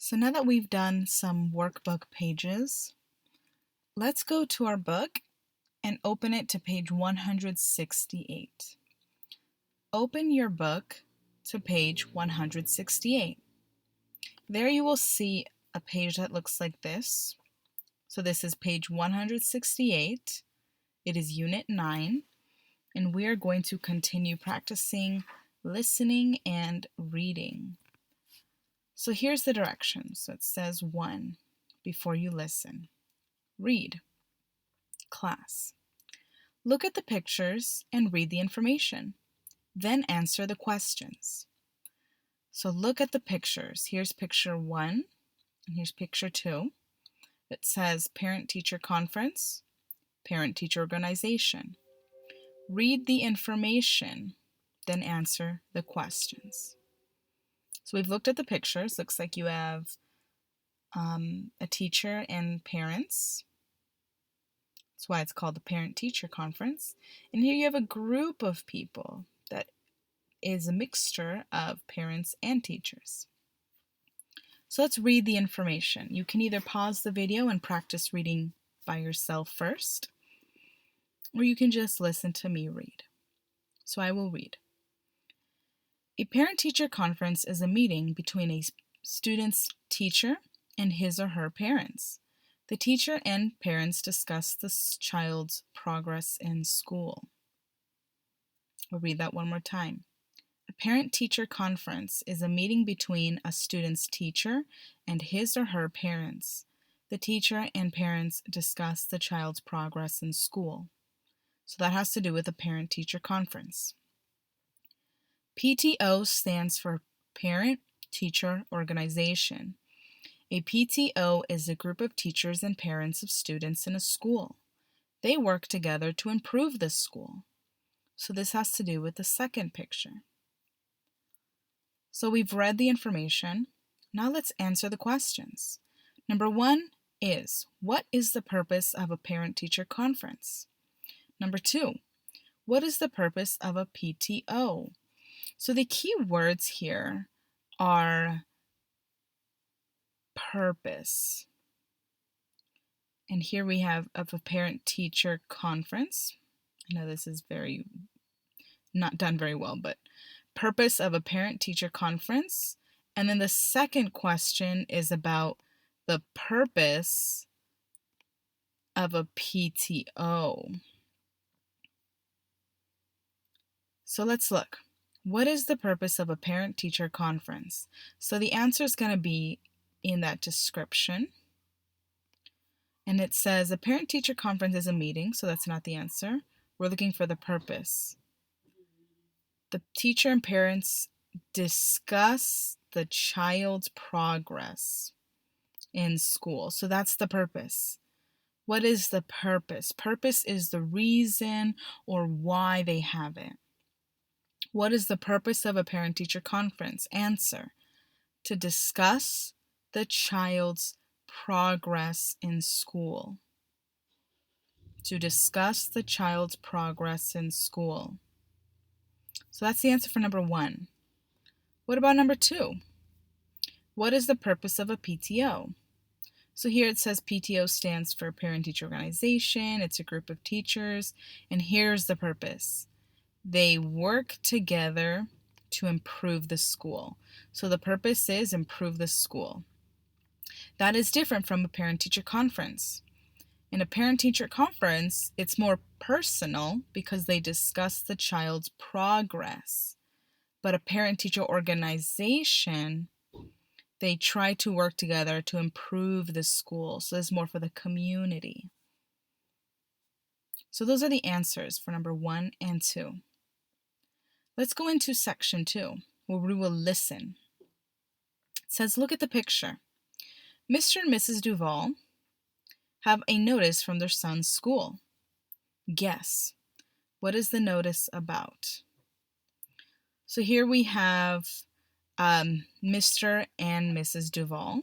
So now that we've done some workbook pages, let's go to our book and open it to page 168. Open your book to page 168. There you will see a page that looks like this. So this is page 168. It is Unit 9, and we are going to continue practicing listening and reading. So here's the directions. So it says 1, before you listen. Read. Class. Look at the pictures and read the information. Then answer the questions. So look at the pictures. Here's picture 1, and here's picture 2. It says parent-teacher conference, parent-teacher organization. Read the information, then answer the questions. So we've looked at the pictures. Looks like you have a teacher and parents. That's why it's called the parent-teacher conference. And here you have a group of people that is a mixture of parents and teachers. So let's read the information. You can either pause the video and practice reading by yourself first, or you can just listen to me read. So I will read. A parent-teacher conference is a meeting between a student's teacher and his or her parents. The teacher and parents discuss the child's progress in school. I'll read that one more time. A parent-teacher conference is a meeting between a student's teacher and his or her parents. The teacher and parents discuss the child's progress in school. So that has to do with a parent-teacher conference. PTO stands for Parent-Teacher Organization. A PTO is a group of teachers and parents of students in a school. They work together to improve the school. So this has to do with the second picture. So we've read the information. Now let's answer the questions. Number 1 is, what is the purpose of a parent-teacher conference? Number 2, what is the purpose of a PTO? So the key words here are purpose. And here we have of a parent-teacher conference. I know this is not done very well, but purpose of a parent-teacher conference. And then the second question is about the purpose of a PTO. So let's look. What is the purpose of a parent-teacher conference? So the answer is going to be in that description. And it says a parent-teacher conference is a meeting, so that's not the answer. We're looking for the purpose. The teacher and parents discuss the child's progress in school. So that's the purpose. What is the purpose? Purpose is the reason or why they have it. What is the purpose of a parent-teacher conference? Answer: to discuss the child's progress in school. To discuss the child's progress in school. So that's the answer for number 1. What about number 2? What is the purpose of a PTO? So here it says PTO stands for Parent-Teacher Organization. It's a group of teachers. And here's the purpose. They work together to improve the school. So the purpose is improve the school. That is different from a parent-teacher conference. In a parent-teacher conference, it's more personal because they discuss the child's progress. But a parent-teacher organization, they try to work together to improve the school. So it's more for the community. So those are the answers for number 1 and 2. Let's go into section 2, where we will listen. It says, look at the picture. Mr. and Mrs. Duval have a notice from their son's school. Guess, what is the notice about? So here we have Mr. and Mrs. Duval.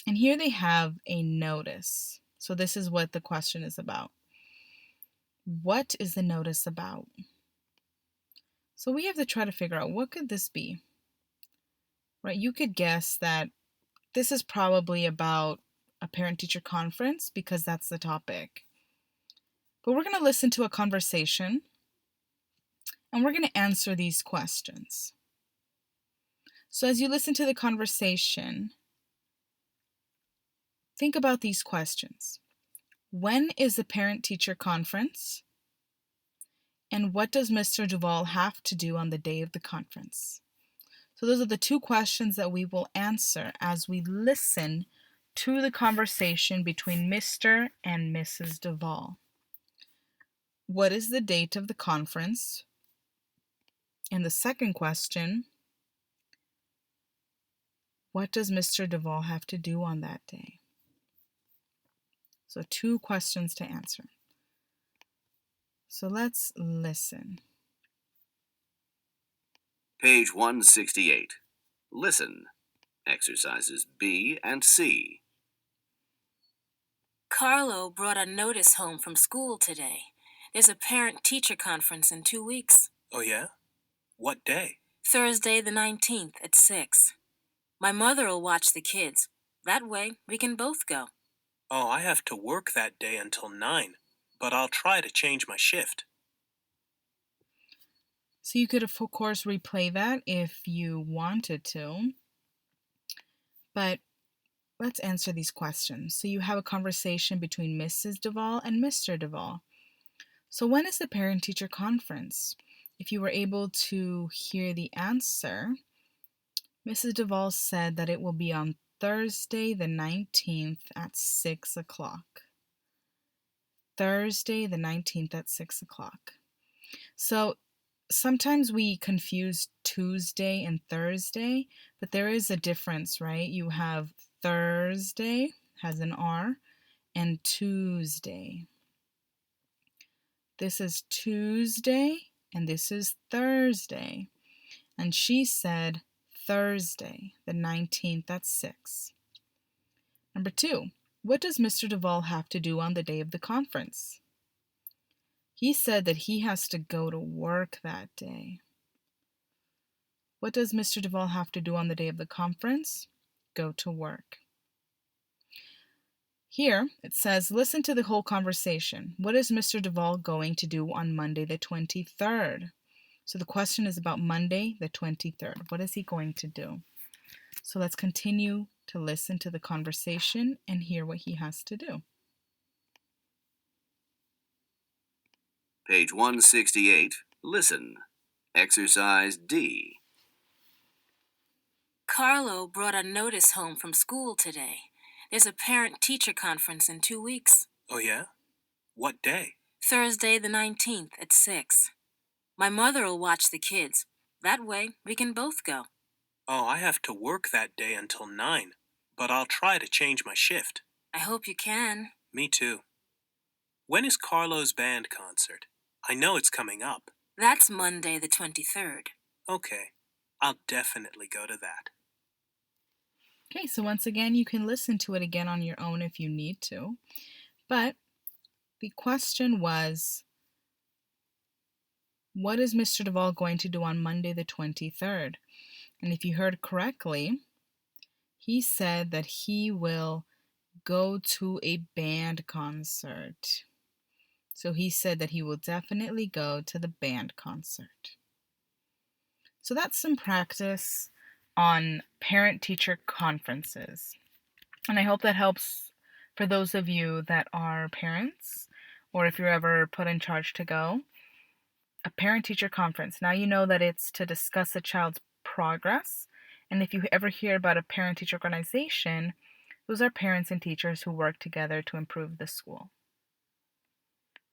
And here they have a notice. So this is what the question is about. What is the notice about? So we have to try to figure out, what could this be? Right? You could guess that This is probably about a parent-teacher conference because that's the topic. But we're going to listen to a conversation and we're going to answer these questions. So as you listen to the conversation, think about these questions. When is the parent-teacher conference? And what does Mr. Duvall have to do on the day of the conference? So those are the two questions that we will answer as we listen to the conversation between Mr. and Mrs. Duvall. What is the date of the conference? And the second question, what does Mr. Duvall have to do on that day? So two questions to answer. So let's listen. Page 168. Listen. Exercises B and C. Carlo brought a notice home from school today. There's a parent-teacher conference in 2 weeks. Oh, yeah? What day? Thursday the 19th at 6. My mother'll watch the kids. That way, we can both go. Oh, I have to work that day until 9, but I'll try to change my shift. So you could, of course, replay that if you wanted to. But let's answer these questions. So you have a conversation between Mrs. Duvall and Mr. Duvall. So when is the parent-teacher conference? If you were able to hear the answer, Mrs. Duvall said that it will be on Thursday the 19th at 6 o'clock. Thursday the 19th at 6 o'clock. So sometimes we confuse Tuesday and Thursday, but there is a difference, right? You have Thursday, has an R, and Tuesday. This is Tuesday, and this is Thursday. And she said Thursday, the 19th at 6. Number 2, what does Mr. Duvall have to do on the day of the conference? He said that he has to go to work that day. What does Mr. Duvall have to do on the day of the conference? Go to work. Here it says, listen to the whole conversation. What is Mr. Duvall going to do on Monday the 23rd? So the question is about Monday the 23rd. What is he going to do? So let's continue to listen to the conversation and hear what he has to do. Page 168. Listen. Exercise D. Carlo brought a notice home from school today. There's a parent-teacher conference in 2 weeks. Oh, yeah? What day? Thursday the 19th at 6. My mother'll watch the kids. That way, we can both go. Oh, I have to work that day until 9, but I'll try to change my shift. I hope you can. Me too. When is Carlo's band concert? I know it's coming up. That's Monday the 23rd. Okay, I'll definitely go to that. Okay, so once again, you can listen to it again on your own if you need to. But the question was, what is Mr. Duvall going to do on Monday the 23rd? And if you heard correctly, he said that he will go to a band concert. So he said that he will definitely go to the band concert. So that's some practice on parent-teacher conferences. And I hope that helps for those of you that are parents, or if you're ever put in charge to go. A parent-teacher conference. Now you know that it's to discuss a child's progress. And if you ever hear about a parent-teacher organization, those are parents and teachers who work together to improve the school.